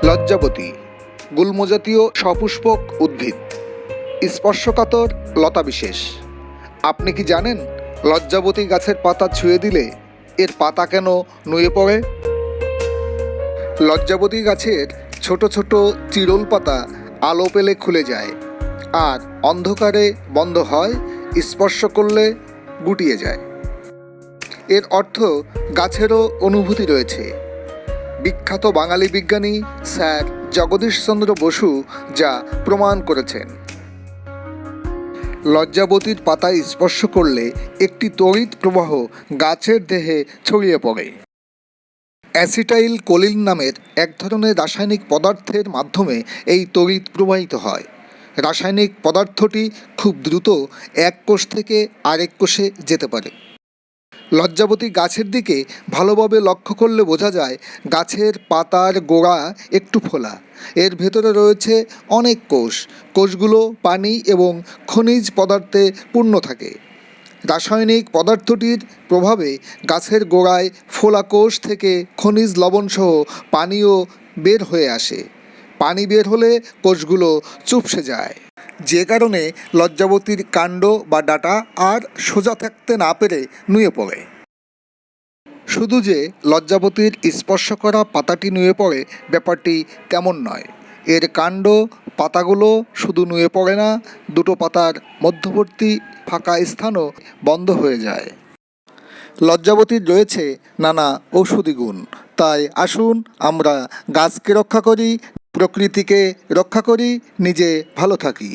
লজ্জাবতী গুল্মজাতীয় সপুষ্পক উদ্ভিদ, স্পর্শকাতর লতাবিশেষ। আপনি কি জানেন লজ্জাবতী গাছের পাতা ছুঁয়ে দিলে এর পাতা কেন নুয়ে পড়ে? লজ্জাবতী গাছের ছোট ছোট চিরল পাতা আলো পেলে খুলে যায় আর অন্ধকারে বন্ধ হয়, স্পর্শ করলে গুটিয়ে যায়। এর অর্থ গাছেরও অনুভূতি রয়েছে। বিখ্যাত বাঙালি বিজ্ঞানী স্যার জগদীশচন্দ্র বসু যা প্রমাণ করেছেন। লজ্জাবতীর পাতায় স্পর্শ করলে একটি তড়িৎ প্রবাহ গাছের দেহে ছড়িয়ে পড়ে। অ্যাসিটাইল কোলিন নামের এক ধরনের রাসায়নিক পদার্থের মাধ্যমে এই তড়িৎ প্রবাহিত হয়। রাসায়নিক পদার্থটি খুব দ্রুত এক কোষ থেকে আরেক কোষে যেতে পারে। লজ্জাবতী গাছের দিকে ভালোভাবে লক্ষ্য করলে বোঝা যায় গাছের পাতার গোড়া একটু ফোলা। এর ভেতরে রয়েছে অনেক কোষ। কোষগুলো পানি এবং খনিজ পদার্থে পূর্ণ থাকে। রাসায়নিক পদার্থটির প্রভাবে গাছের গোড়ায় ফোলা কোষ থেকে খনিজ লবণসহ পানিও বের হয়ে আসে। পানি বের হলে কোষগুলো চুপসে যায়, যে কারণে লজ্জাবতীর কাণ্ড বা ডাঁটা আর সোজা থাকতে না পেরে নুয়ে পড়ে। শুধু যে লজ্জাবতীর স্পর্শ করা পাতাটি নুয়ে পড়ে ব্যাপারটি তেমন নয়। এর কাণ্ড পাতাগুলো শুধু নুয়ে পড়ে না, দুটো পাতার মধ্যবর্তী ফাঁকা স্থানও বন্ধ হয়ে যায়। লজ্জাবতীর রয়েছে নানা ঔষধি গুণ। তাই আসুন আমরা গাছকে রক্ষা করি, প্রকৃতিকে রক্ষা করি, নিজে ভালো থাকি।